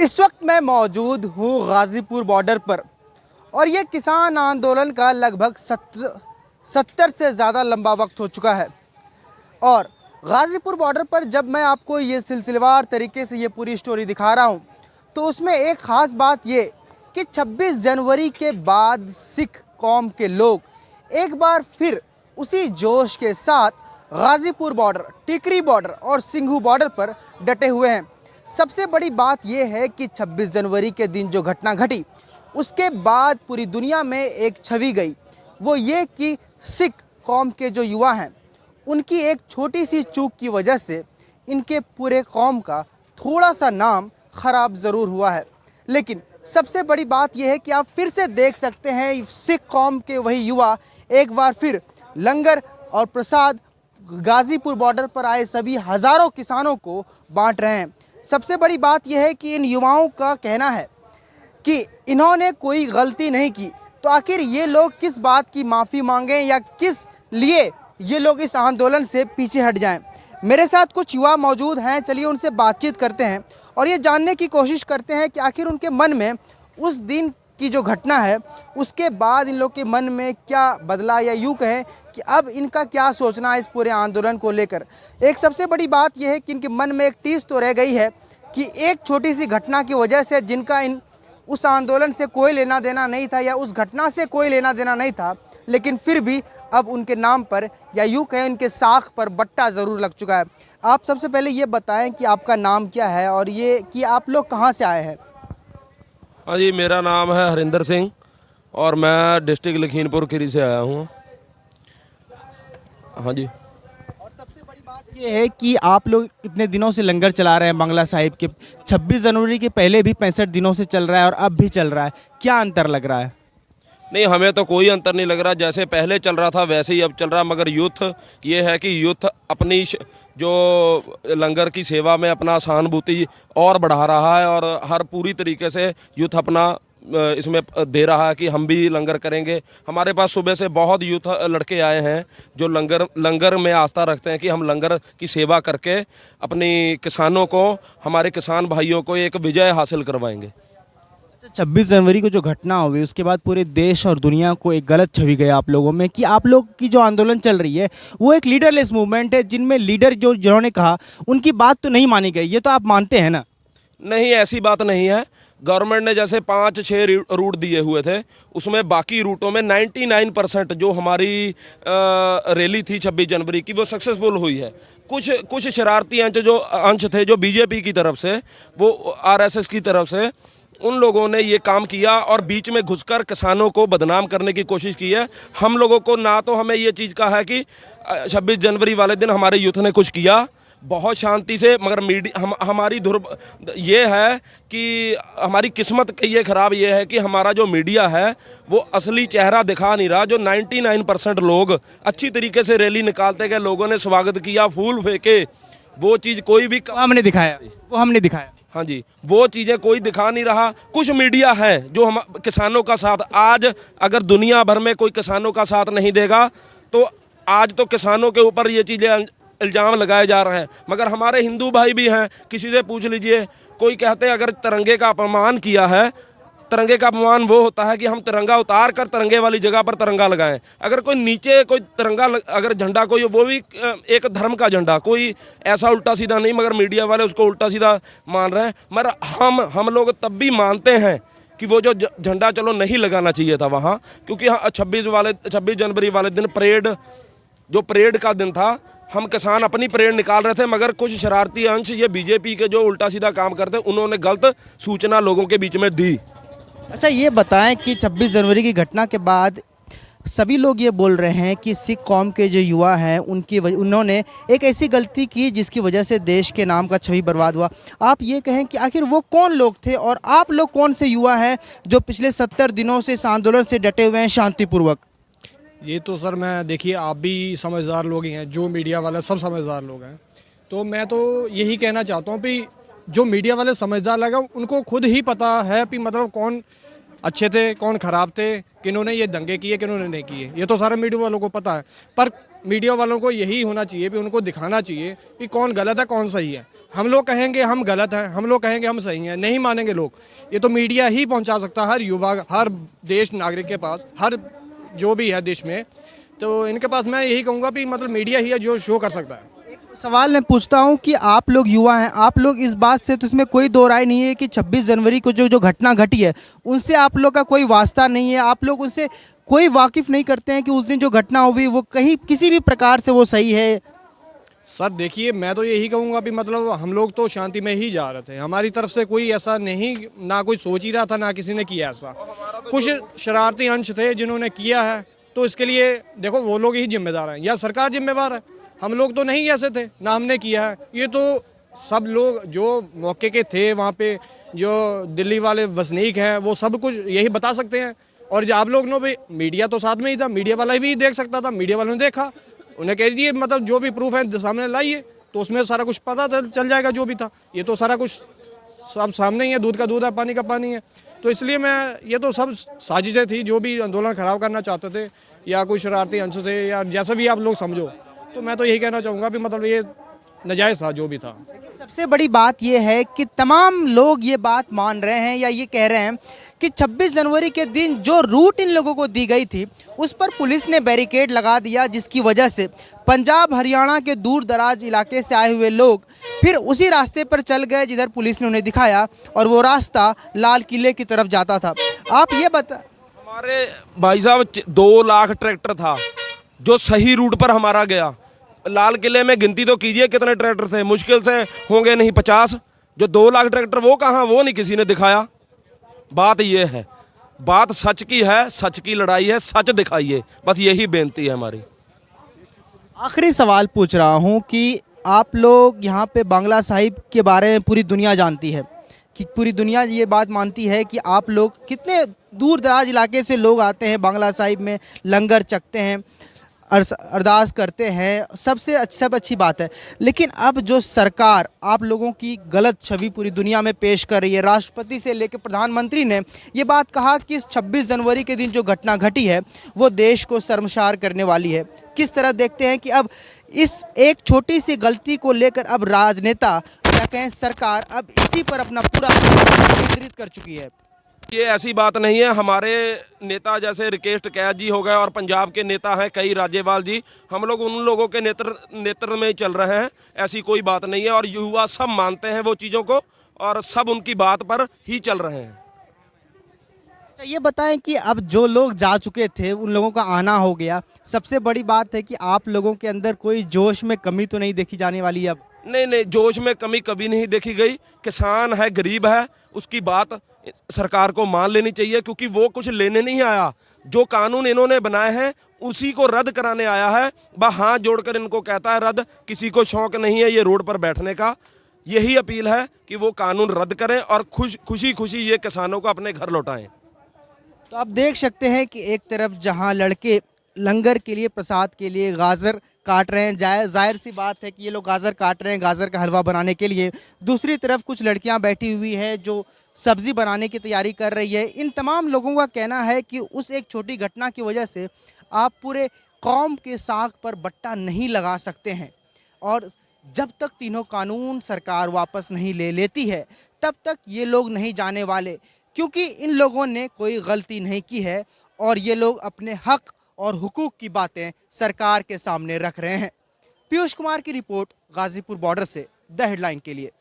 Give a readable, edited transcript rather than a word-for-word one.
इस वक्त मैं मौजूद हूँ गाज़ीपुर बॉर्डर पर और ये किसान आंदोलन का लगभग 70 से ज़्यादा लंबा वक्त हो चुका है। और गाज़ीपुर बॉर्डर पर जब मैं आपको ये सिलसिलेवार तरीके से ये पूरी स्टोरी दिखा रहा हूँ तो उसमें एक ख़ास बात ये कि 26 जनवरी के बाद सिख कौम के लोग एक बार फिर उसी जोश के साथ गाज़ीपुर बॉर्डर, टिकरी बॉर्डर और सिंघू बॉर्डर पर डटे हुए हैं। सबसे बड़ी बात यह है कि 26 जनवरी के दिन जो घटना घटी उसके बाद पूरी दुनिया में एक छवि गई, वो ये कि सिख कौम के जो युवा हैं उनकी एक छोटी सी चूक की वजह से इनके पूरे कौम का थोड़ा सा नाम ख़राब ज़रूर हुआ है। लेकिन सबसे बड़ी बात यह है कि आप फिर से देख सकते हैं सिख कौम के वही युवा एक बार फिर लंगर और प्रसाद गाज़ीपुर बॉर्डर पर आए सभी हज़ारों किसानों को बांट रहे हैं। सबसे बड़ी बात यह है कि इन युवाओं का कहना है कि इन्होंने कोई गलती नहीं की, तो आखिर ये लोग किस बात की माफ़ी मांगें या किस लिए ये लोग इस आंदोलन से पीछे हट जाएं। मेरे साथ कुछ युवा मौजूद हैं, चलिए उनसे बातचीत करते हैं और ये जानने की कोशिश करते हैं कि आखिर उनके मन में उस दिन की जो घटना है उसके बाद इन लोग के मन में क्या बदला, या यूँ कहें कि अब इनका क्या सोचना है इस पूरे आंदोलन को लेकर। एक सबसे बड़ी बात यह है कि इनके मन में एक टीस तो रह गई है कि एक छोटी सी घटना की वजह से जिनका उस आंदोलन से कोई लेना देना नहीं था या उस घटना से कोई लेना देना नहीं था, लेकिन फिर भी अब उनके नाम पर या यूँ कहें उनके साख पर बट्टा ज़रूर लग चुका है। आप सबसे पहले ये बताएं कि आपका नाम क्या है और ये कि आप लोग कहाँ से आए हैं। हाँ जी, मेरा नाम है हरिंदर सिंह और मैं डिस्ट्रिक्ट लखीमपुर खीरी से आया हूँ। हाँ जी। और सबसे बड़ी बात ये है कि आप लोग इतने दिनों से लंगर चला रहे हैं बांग्ला साहिब के, 26 जनवरी के पहले भी 65 दिनों से चल रहा है और अब भी चल रहा है, क्या अंतर लग रहा है? नहीं, हमें तो कोई अंतर नहीं लग रहा, जैसे पहले चल रहा था वैसे ही अब चल रहा, मगर यूथ ये है कि यूथ अपनी जो लंगर की सेवा में अपना सहानुभूति और बढ़ा रहा है और हर पूरी तरीके से यूथ अपना इसमें दे रहा है कि हम भी लंगर करेंगे। हमारे पास सुबह से बहुत यूथ लड़के आए हैं जो लंगर में आस्था रखते हैं कि हम लंगर की सेवा करके अपनी किसानों को, हमारे किसान भाइयों को एक विजय हासिल करवाएंगे। 26 जनवरी को जो घटना हुई उसके बाद पूरे देश और दुनिया को एक गलत छवि गई आप लोगों में कि आप लोग की जो आंदोलन चल रही है वो एक लीडरलेस मूवमेंट है, जिनमें लीडर जिन्होंने कहा उनकी बात तो नहीं मानी गई। ये तो आप मानते हैं ना? नहीं, ऐसी बात नहीं है। गवर्नमेंट ने जैसे 5-6 रूट दिए हुए थे, उसमें बाकी रूटों में 99% जो हमारी रैली थी 26 जनवरी की वो सक्सेसफुल हुई है। कुछ शरारती अंश थे जो बीजेपी की तरफ से, वो आरएसएस की तरफ से, उन लोगों ने ये काम किया और बीच में घुसकर किसानों को बदनाम करने की कोशिश की है। हम लोगों को ना तो हमें ये चीज़ कहा है कि 26 जनवरी वाले दिन हमारे यूथ ने कुछ किया, बहुत शांति से, मगर हमारी ये है कि हमारी किस्मत ये ख़राब ये है कि हमारा जो मीडिया है वो असली चेहरा दिखा नहीं रहा। जो 99% लोग अच्छी तरीके से रैली निकालते गए, लोगों ने स्वागत किया, फूल फेंके, वो चीज़ कोई भी हमने दिखाया। हाँ जी, वो चीज़ें कोई दिखा नहीं रहा। कुछ मीडिया है जो हम किसानों का साथ, आज अगर दुनिया भर में कोई किसानों का साथ नहीं देगा तो आज तो किसानों के ऊपर ये चीज़ें इल्ज़ाम लगाए जा रहे हैं। मगर हमारे हिंदू भाई भी हैं, किसी से पूछ लीजिए, कोई कहते हैं अगर तिरंगे का अपमान किया है, तिरंगे का अपमान वो होता है कि हम तिरंगा उतार कर तिरंगे वाली जगह पर तिरंगा लगाएं। अगर कोई नीचे कोई तिरंगा अगर झंडा कोई, वो भी एक धर्म का झंडा, कोई ऐसा उल्टा सीधा नहीं, मगर मीडिया वाले उसको उल्टा सीधा मान रहे हैं। मगर हम लोग तब भी मानते हैं कि वो जो झंडा चलो नहीं लगाना चाहिए था वहाँ, क्योंकि 26 जनवरी वाले दिन परेड का दिन था, हम किसान अपनी परेड निकाल रहे थे, मगर कुछ शरारती अंश ये बीजेपी के जो उल्टा सीधा काम करते उन्होंने गलत सूचना लोगों के बीच में दी। अच्छा, ये बताएं कि 26 जनवरी की घटना के बाद सभी लोग ये बोल रहे हैं कि सिख कौम के जो युवा हैं उन्होंने एक ऐसी गलती की जिसकी वजह से देश के नाम का छवि बर्बाद हुआ। आप ये कहें कि आखिर वो कौन लोग थे और आप लोग कौन से युवा हैं जो पिछले 70 दिनों से इस आंदोलन से डटे हुए हैं शांतिपूर्वक? ये तो सर, मैं देखिए आप भी समझदार लोग ही हैं, जो मीडिया वाले सब समझदार लोग हैं, तो मैं तो यही कहना चाहता हूँ कि जो मीडिया वाले समझदार लगा उनको खुद ही पता है कि मतलब कौन अच्छे थे कौन ख़राब थे, किन्होंने ये दंगे किए किन्होंने नहीं किए, ये तो सारे मीडिया वालों को पता है। पर मीडिया वालों को यही होना चाहिए कि उनको दिखाना चाहिए कि कौन गलत है कौन सही है। हम लोग कहेंगे हम गलत हैं, हम लोग कहेंगे हम सही हैं, नहीं मानेंगे लोग। ये तो मीडिया ही पहुंचा सकता है हर युवा, हर देश नागरिक के पास, हर जो भी है देश में। तो इनके पास मैं यही कहूँगा कि मतलब मीडिया ही है जो शो कर सकता है। सवाल मैं पूछता हूं कि आप लोग युवा हैं, आप लोग इस बात से तो इसमें कोई दो राय नहीं है कि 26 जनवरी को जो जो घटना घटी है उनसे आप लोग का कोई वास्ता नहीं है, आप लोग उनसे कोई वाकिफ नहीं करते हैं कि उस दिन जो घटना हुई वो कहीं किसी भी प्रकार से वो सही है। सर देखिए, मैं तो यही कहूँगा कि मतलब हम लोग तो शांति में ही जा रहे थे, हमारी तरफ से कोई ऐसा नहीं, ना कोई सोच ही रहा था, ना किसी ने किया ऐसा। कुछ शरारती अंश थे जिन्होंने किया है, तो इसके लिए देखो वो लोग ही जिम्मेदार हैं या सरकार जिम्मेदार है। हम लोग तो नहीं ऐसे थे, ना हमने किया है। ये तो सब लोग जो मौके के थे वहाँ पे, जो दिल्ली वाले वसनीक हैं, वो सब कुछ यही बता सकते हैं। और आप लोग ने भी, मीडिया तो साथ में ही था, मीडिया वाला भी देख सकता था, मीडिया वालों ने देखा, उन्हें कह दिए मतलब जो भी प्रूफ है सामने लाइए, तो उसमें सारा कुछ पता चल जाएगा जो भी था। ये तो सारा कुछ सब सामने ही है, दूध का दूध है, पानी का पानी है। तो इसलिए मैं, ये तो सब साजिशें थी, जो भी आंदोलन खराब करना चाहते थे या कोई शरारती अंश थे या जैसा भी आप लोग समझो, तो मैं तो यही कहना चाहूँगा कि मतलब ये नाजायज़ था जो भी था। सबसे बड़ी बात यह है कि तमाम लोग ये बात मान रहे हैं या ये कह रहे हैं कि 26 जनवरी के दिन जो रूट इन लोगों को दी गई थी उस पर पुलिस ने बैरिकेड लगा दिया, जिसकी वजह से पंजाब हरियाणा के दूर दराज इलाके से आए हुए लोग फिर उसी रास्ते पर चल गए जिधर पुलिस ने उन्हें दिखाया, और वो रास्ता लाल किले की तरफ जाता था। आप ये बता, हमारे भाई साहब 2 लाख ट्रैक्टर था जो सही रूट पर हमारा गया। लाल किले में गिनती तो कीजिए कितने ट्रैक्टर थे, मुश्किल से होंगे नहीं 50। जो 2 लाख ट्रैक्टर वो कहाँ, वो नहीं किसी ने दिखाया। बात ये है, बात सच की है, सच की लड़ाई है, सच दिखाइए, बस यही बेनती है हमारी। आखिरी सवाल पूछ रहा हूँ कि आप लोग यहाँ पे बांग्ला साहिब के बारे में पूरी दुनिया जानती है, कि पूरी दुनिया ये बात मानती है कि आप लोग कितने दूर दराज इलाके से लोग आते हैं बांग्ला साहिब में, लंगर चखते हैं, अरदास करते हैं, सब अच्छी बात है। लेकिन अब जो सरकार आप लोगों की गलत छवि पूरी दुनिया में पेश कर रही है, राष्ट्रपति से लेकर प्रधानमंत्री ने ये बात कहा कि इस 26 जनवरी के दिन जो घटना घटी है वो देश को शर्मसार करने वाली है। किस तरह देखते हैं कि अब इस एक छोटी सी गलती को लेकर अब राजनेता या कहें सरकार अब इसी पर अपना पूरा केंद्रित कर चुकी है? ये ऐसी बात नहीं है। हमारे नेता जैसे रिकेश टिकैत जी हो गए और पंजाब के नेता हैं कई राज्यपाल जी, हम लोग उन लोगों के नेतृत्व में ही चल रहे हैं, ऐसी कोई बात नहीं है। और युवा सब मानते हैं वो चीज़ों को और सब उनकी बात पर ही चल रहे हैं। अच्छा, ये बताएं कि अब जो लोग जा चुके थे उन लोगों का आना हो गया, सबसे बड़ी बात है कि आप लोगों के अंदर कोई जोश में कमी तो नहीं देखी जाने वाली अब? नहीं, जोश में कमी कभी नहीं देखी गई। किसान है, गरीब है, उसकी बात सरकार को मान लेनी चाहिए, क्योंकि वो कुछ लेने नहीं आया। जो कानून इन्होंने बनाए हैं उसी को रद्द कराने आया है। वह हाथ जोड़कर इनको कहता है रद्द, किसी को शौक नहीं है ये रोड पर बैठने का। यही अपील है कि वो कानून रद्द करें और खुशी खुशी ये किसानों को अपने घर लौटाएं। तो आप देख सकते हैं कि एक तरफ जहां लड़के लंगर के लिए, प्रसाद के लिए गाजर काट रहे हैं, जाहिर सी बात है कि ये लोग गाजर काट रहे हैं गाजर का हलवा बनाने के लिए। दूसरी तरफ कुछ लड़कियां बैठी हुई हैं जो सब्जी बनाने की तैयारी कर रही है। इन तमाम लोगों का कहना है कि उस एक छोटी घटना की वजह से आप पूरे कौम के साख पर बट्टा नहीं लगा सकते हैं, और जब तक तीनों कानून सरकार वापस नहीं ले लेती है तब तक ये लोग नहीं जाने वाले, क्योंकि इन लोगों ने कोई गलती नहीं की है और ये लोग अपने हक और हुकूक की बातें सरकार के सामने रख रहे हैं। पीयूष कुमार की रिपोर्ट गाजीपुर बॉर्डर से द हेडलाइन के लिए।